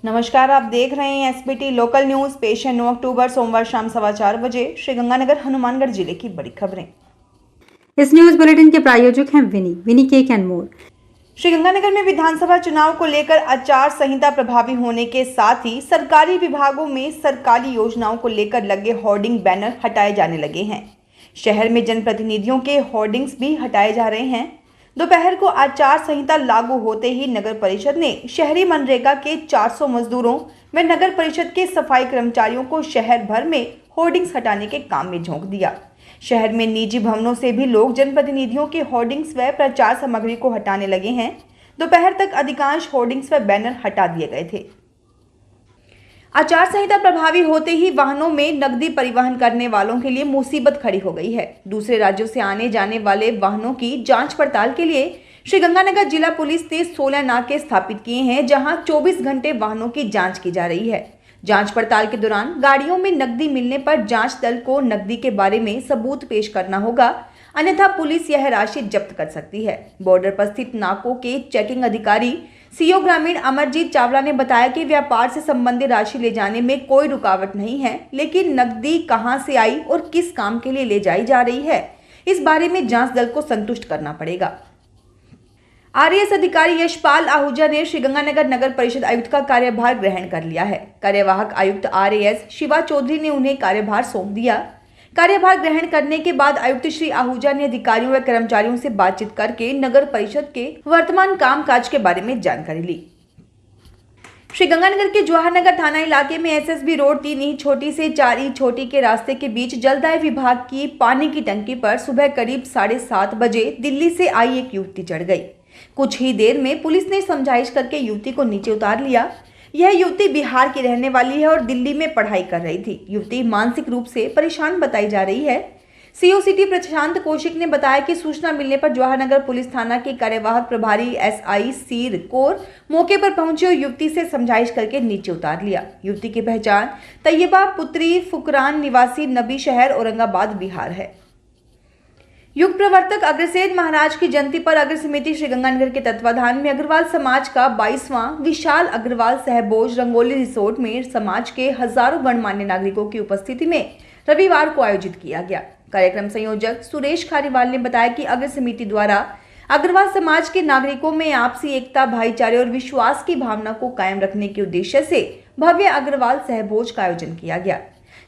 नमस्कार, आप देख रहे हैं एसबीटी लोकल न्यूज। पेश है 9 अक्टूबर सोमवार शाम 4:15 बजे श्रीगंगानगर हनुमानगढ़ जिले की बड़ी खबरें। इस न्यूज बुलेटिन के प्रायोजक हैं विनी केक एंड मोर। श्रीगंगानगर में विधानसभा चुनाव को लेकर आचार संहिता प्रभावी होने के साथ ही सरकारी विभागों में सरकारी योजनाओं को लेकर लगे होर्डिंग बैनर हटाए जाने लगे हैं। शहर में जनप्रतिनिधियों के होर्डिंग्स भी हटाए जा रहे हैं। दोपहर को आचार संहिता लागू होते ही नगर परिषद ने शहरी मनरेगा के 400 मजदूरों व नगर परिषद के सफाई कर्मचारियों को शहर भर में होर्डिंग्स हटाने के काम में झोंक दिया। शहर में निजी भवनों से भी लोग जनप्रतिनिधियों के होर्डिंग्स व प्रचार सामग्री को हटाने लगे हैं। दोपहर तक अधिकांश होर्डिंग्स व बैनर हटा दिए गए थे। आचार संहिता प्रभावी होते ही वाहनों में नकदी परिवहन करने वालों के लिए मुसीबत खड़ी हो गई है। दूसरे राज्यों से आने जाने वाले वाहनों की जांच पड़ताल के लिए श्रीगंगानगर जिला पुलिस ने 16 नाके स्थापित किए हैं, जहां 24 घंटे वाहनों की जांच की जा रही है। जांच पड़ताल के दौरान गाड़ियों में नकदी मिलने पर जांच दल को नकदी के बारे में सबूत पेश करना होगा, अन्यथा पुलिस यह राशि जब्त कर सकती है। बॉर्डर पर स्थित नाकों के चेकिंग अधिकारी सीओ ग्रामीण अमरजीत चावला ने बताया कि व्यापार से संबंधित राशि ले जाने में कोई रुकावट नहीं है, लेकिन नकदी कहां से आई और किस काम के लिए ले जाई जा रही है, इस बारे में जांच दल को संतुष्ट करना पड़ेगा। आरएएस अधिकारी यशपाल आहूजा ने श्रीगंगानगर नगर परिषद आयुक्त का कार्यभार ग्रहण कर लिया है। कार्यवाहक आयुक्त आरएएस शिवा चौधरी ने उन्हें कार्यभार सौंप दिया। कार्यभार ग्रहण करने के बाद आयुक्त श्री आहूजा ने अधिकारियों व कर्मचारियों से बातचीत करके नगर परिषद के वर्तमान कामकाज के बारे में जानकारी ली। श्रीगंगानगर के जवाहरनगर थाना इलाके में एसएसबी रोड 3 ई छोटी से 4 ई छोटी के रास्ते के बीच जलदाय विभाग की पानी की टंकी पर सुबह करीब 7:30 बजे दिल्ली से आई एक युवती चढ़ गई। कुछ ही देर में पुलिस ने समझाइश करके युवती को नीचे उतार लिया। यह युवती बिहार की रहने वाली है और दिल्ली में पढ़ाई कर रही थी। युवती मानसिक रूप से परेशान बताई जा रही है। सीओ सिटी प्रशांत कौशिक ने बताया कि सूचना मिलने पर जवाहरनगर पुलिस थाना के कार्यवाहक प्रभारी एसआई सीर कोर मौके पर पहुंचे और युवती से समझाइश करके नीचे उतार लिया। युवती की पहचान तैयबा पुत्री फुकरान निवासी नबी शहर औरंगाबाद बिहार है। युग प्रवर्तक अग्रसेन महाराज की जयंती पर अग्र समिति श्रीगंगानगर के तत्वाधान में अग्रवाल समाज का 22वां विशाल अग्रवाल सहभोज रंगोली रिसोर्ट में समाज के हजारों गणमान्य नागरिकों की उपस्थिति में रविवार को आयोजित किया गया। कार्यक्रम संयोजक सुरेश खारीवाल ने बताया कि अग्र समिति द्वारा अग्रवाल समाज के नागरिकों में आपसी एकता, भाईचारे और विश्वास की भावना को कायम रखने के उद्देश्य से भव्य अग्रवाल सहभोज का आयोजन किया गया।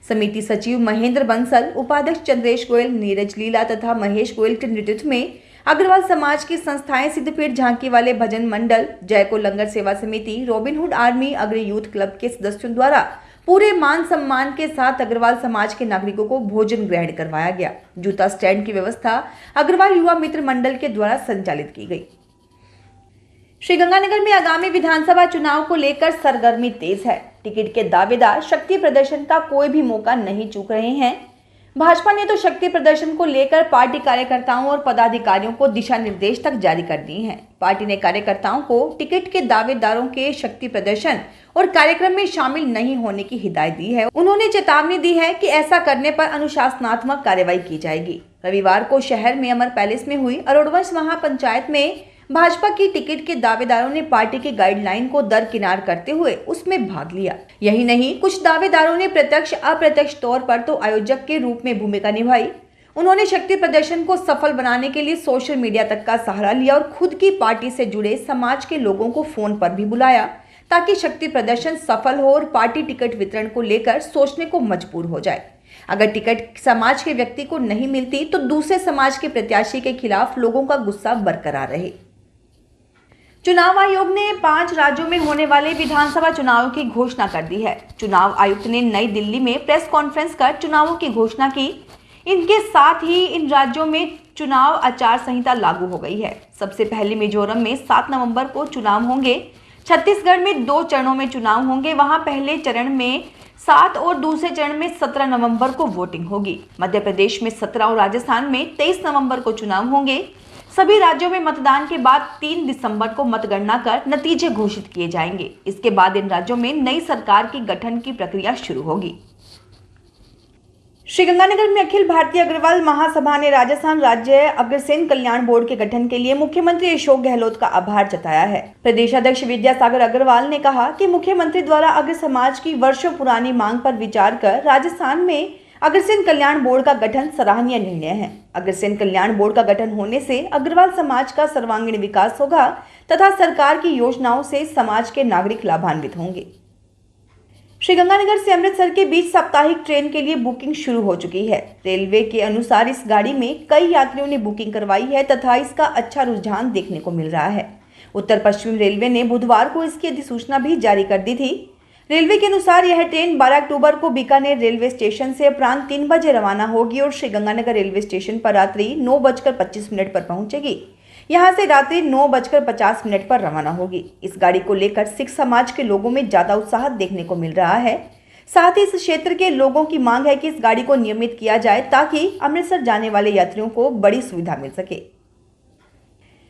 समिति सचिव महेंद्र बंसल, उपाध्यक्ष चंद्रेश गोयल, नीरज लीला तथा महेश गोयल के नेतृत्व में अग्रवाल समाज की संस्थाएं सिद्धपीठ झांकी वाले भजन मंडल, जयको लंगर सेवा समिति, रॉबिनहुड आर्मी, अग्र यूथ क्लब के सदस्यों द्वारा पूरे मान सम्मान के साथ अग्रवाल समाज के नागरिकों को भोजन ग्रहण करवाया गया। जूता स्टैंड की व्यवस्था अग्रवाल युवा मित्र मंडल के द्वारा संचालित की गई। श्रीगंगानगर में आगामी विधानसभा चुनाव को लेकर सरगर्मी तेज है। टिकट के दावेदार शक्ति प्रदर्शन का कोई भी मौका नहीं चूक रहे हैं। भाजपा ने तो शक्ति प्रदर्शन को लेकर पार्टी कार्यकर्ताओं और पदाधिकारियों को दिशा निर्देश तक जारी कर दिए हैं। पार्टी ने कार्यकर्ताओं को टिकट के दावेदारों के शक्ति प्रदर्शन और कार्यक्रम में शामिल नहीं होने की हिदायत दी है। उन्होंने चेतावनी दी है कि ऐसा करने पर अनुशासनात्मक कार्रवाई की जाएगी। रविवार को शहर में अमर पैलेस में हुई अरोड़वंश महापंचायत में भाजपा की टिकट के दावेदारों ने पार्टी की गाइडलाइन को दरकिनार करते हुए उसमें भाग लिया। यही नहीं, कुछ दावेदारों ने प्रत्यक्ष अप्रत्यक्ष तौर पर तो आयोजक के रूप में भूमिका निभाई। उन्होंने शक्ति प्रदर्शन को सफल बनाने के लिए सोशल मीडिया तक का सहारा लिया और खुद की पार्टी से जुड़े समाज के लोगों को फोन पर भी बुलाया, ताकि शक्ति प्रदर्शन सफल हो और पार्टी टिकट वितरण को लेकर सोचने को मजबूर हो जाए। अगर टिकट समाज के व्यक्ति को नहीं मिलती तो दूसरे समाज के प्रत्याशी के खिलाफ लोगों का गुस्सा बरकरार रहे। चुनाव आयोग ने 5 राज्यों में होने वाले विधानसभा चुनावों की घोषणा कर दी है। चुनाव आयुक्त ने नई दिल्ली में प्रेस कॉन्फ्रेंस कर चुनावों की घोषणा की। इनके साथ ही इन राज्यों में चुनाव आचार संहिता लागू हो गई है। सबसे पहले मिजोरम में 7 नवंबर को चुनाव होंगे। छत्तीसगढ़ में 2 चरणों में चुनाव होंगे। वहां पहले चरण में 7 और दूसरे चरण में 17 नवंबर को वोटिंग होगी। मध्य प्रदेश में 17 और राजस्थान में 23 नवंबर को चुनाव होंगे। सभी राज्यों में मतदान के बाद 3 दिसंबर को मतगणना कर नतीजे घोषित किए जाएंगे। इसके बाद इन राज्यों में नई सरकार की गठन की प्रक्रिया शुरू होगी। श्रीगंगानगर में अखिल भारतीय अग्रवाल महासभा ने राजस्थान राज्य अग्रसेन कल्याण बोर्ड के गठन के लिए मुख्यमंत्री अशोक गहलोत का आभार जताया है। प्रदेशाध्यक्ष विद्यासागर अग्रवाल ने कहा कि मुख्यमंत्री द्वारा अग्र समाज की वर्षों पुरानी मांग पर विचार कर राजस्थान में अग्रसेन कल्याण बोर्ड का गठन सराहनीय निर्णय है। अग्रसेन कल्याण बोर्ड का गठन होने से अग्रवाल समाज का सर्वांगीण विकास होगा तथा सरकार की योजनाओं से समाज के नागरिक लाभान्वित होंगे। श्रीगंगानगर से अमृतसर के बीच साप्ताहिक ट्रेन के लिए बुकिंग शुरू हो चुकी है। रेलवे के अनुसार इस गाड़ी में कई यात्रियों ने बुकिंग करवाई है तथा इसका अच्छा रुझान देखने को मिल रहा है। उत्तर पश्चिम रेलवे ने बुधवार को इसकी अधिसूचना भी जारी कर दी थी। रेलवे के अनुसार यह ट्रेन 12 अक्टूबर को बीकानेर रेलवे स्टेशन से अपराह्न 3 बजे रवाना होगी और श्रीगंगानगर रेलवे स्टेशन पर रात्रि 9:25 पर पहुंचेगी। यहां से रात्रि 9:50 पर रवाना होगी। इस गाड़ी को लेकर सिख समाज के लोगों में ज्यादा उत्साह देखने को मिल रहा है। साथ ही इस क्षेत्र के लोगों की मांग है कि इस गाड़ी को नियमित किया जाए ताकि अमृतसर जाने वाले यात्रियों को बड़ी सुविधा मिल सके।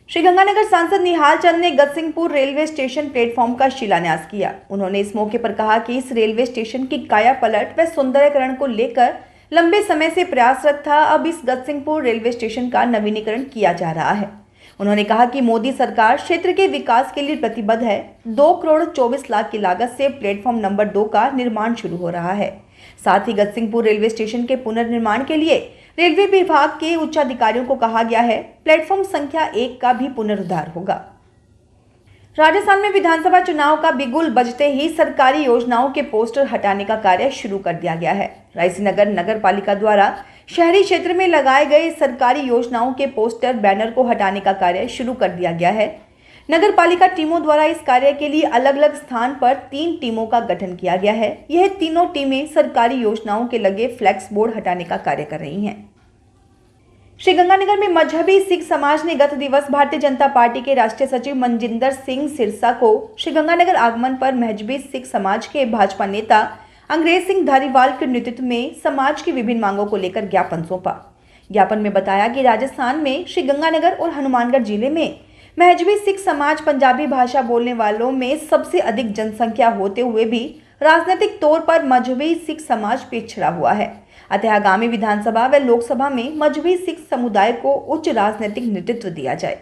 श्रीगंगानगर सांसद निहाल चंद ने गतसिंहपुर रेलवे स्टेशन प्लेटफॉर्म का शिलान्यास किया। उन्होंने इस मौके पर कहा कि इस रेलवे स्टेशन की काया पलट व सौंदर्यकरण को लेकर लंबे समय से प्रयासरत था। अब इस गतसिंहपुर रेलवे स्टेशन का नवीनीकरण किया जा रहा है। उन्होंने कहा कि मोदी सरकार क्षेत्र के विकास के लिए प्रतिबद्ध है। 2,24,00,000 की लागत से प्लेटफॉर्म नंबर 2 का निर्माण शुरू हो रहा है। साथ ही गतसिंहपुर रेलवे स्टेशन के पुनर्निर्माण के लिए रेलवे विभाग के उच्चाधिकारियों को कहा गया है। प्लेटफॉर्म संख्या 1 का भी पुनरुद्धार होगा। राजस्थान में विधानसभा चुनाव का बिगुल बजते ही सरकारी योजनाओं के पोस्टर हटाने का कार्य शुरू कर दिया गया है। रायसीनगर नगर पालिका द्वारा शहरी क्षेत्र में लगाए गए सरकारी योजनाओं के पोस्टर बैनर को हटाने का कार्य शुरू कर दिया गया है। नगर पालिका टीमों द्वारा इस कार्य के लिए अलग अलग स्थान पर 3 टीमों का गठन किया गया है। यह तीनों टीमें सरकारी योजनाओं के लगे फ्लैक्स बोर्ड हटाने का कार्य कर रही हैं। श्रीगंगानगर में मजहबी सिख समाज ने गत दिवस भारतीय जनता पार्टी के राष्ट्रीय सचिव मनजिंदर सिंह सिरसा को श्रीगंगानगर आगमन पर मजहबी सिख समाज के भाजपा नेता अंग्रेज सिंह धारीवाल के नेतृत्व में समाज की विभिन्न मांगों को लेकर ज्ञापन सौंपा। ज्ञापन में बताया कि राजस्थान में श्रीगंगानगर और हनुमानगढ़ जिले में मजहबी सिख समाज पंजाबी भाषा बोलने वालों में सबसे अधिक जनसंख्या होते हुए भी राजनीतिक तौर पर मजहबी सिख समाज पिछड़ा हुआ है। अतः आगामी विधानसभा व लोकसभा में मजहबी सिख समुदाय को उच्च राजनीतिक नेतृत्व दिया जाए।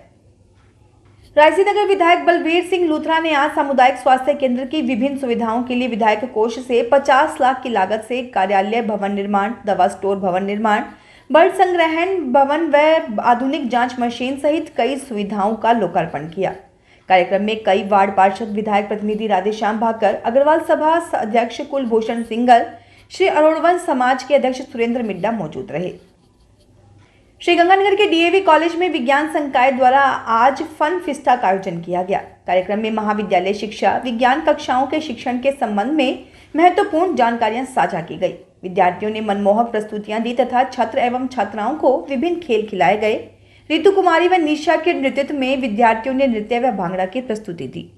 रायसीनगर विधायक बलबीर सिंह लूथरा ने आज सामुदायिक स्वास्थ्य केंद्र की विभिन्न सुविधाओं के लिए विधायक कोष से 50 लाख की लागत से कार्यालय भवन निर्माण, दवा स्टोर भवन निर्माण, ब्लड संग्रहण भवन व आधुनिक जांच मशीन सहित कई सुविधाओं का लोकार्पण किया। कार्यक्रम में कई वार्ड पार्षद, विधायक प्रतिनिधि राधेश्याम भाकर, अग्रवाल सभा अध्यक्ष कुलभूषण सिंगल, श्री अरोड़वंश समाज के अध्यक्ष सुरेंद्र मिड्डा मौजूद रहे। श्रीगंगानगर के डीएवी कॉलेज में विज्ञान संकाय द्वारा आज फन फिस्टा का आयोजन किया गया। कार्यक्रम में महाविद्यालय शिक्षा विज्ञान कक्षाओं के शिक्षण के संबंध में महत्वपूर्ण जानकारियां साझा की गई। विद्यार्थियों ने मनमोहक प्रस्तुतियां दी तथा छात्र एवं छात्राओं को विभिन्न खेल खिलाए गए। रितु कुमारी व निशा के नेतृत्व में विद्यार्थियों ने नृत्य व भांगड़ा की प्रस्तुति दी।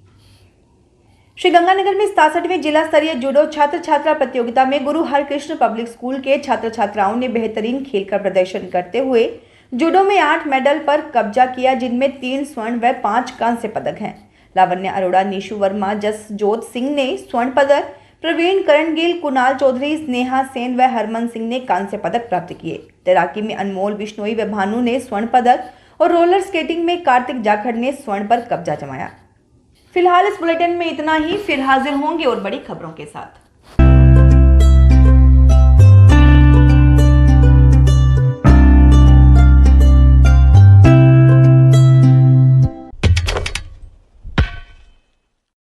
श्रीगंगानगर में 67वें जिला स्तरीय जूडो छात्र छात्रा प्रतियोगिता में गुरु हरकृष्ण पब्लिक स्कूल के छात्र छात्राओं ने बेहतरीन खेल का प्रदर्शन करते हुए जूडो में 8 मेडल पर कब्जा किया, जिनमें 3 स्वर्ण व 5 कांस्य पदक हैं। लावण्य अरोड़ा, निशु वर्मा, जसजोत सिंह ने स्वर्ण पदक, प्रवीण करणगिल, कुणाल चौधरी, स्नेहा सेन व हरमन सिंह ने कांस्य पदक प्राप्त किए। तैराकी में अनमोल बिश्नोई व भानु ने स्वर्ण पदक और रोलर स्केटिंग में कार्तिक जाखड़ ने स्वर्ण पर कब्जा जमाया। फिलहाल इस बुलेटिन में इतना ही। फिर हाजिर होंगे और बड़ी खबरों के साथ।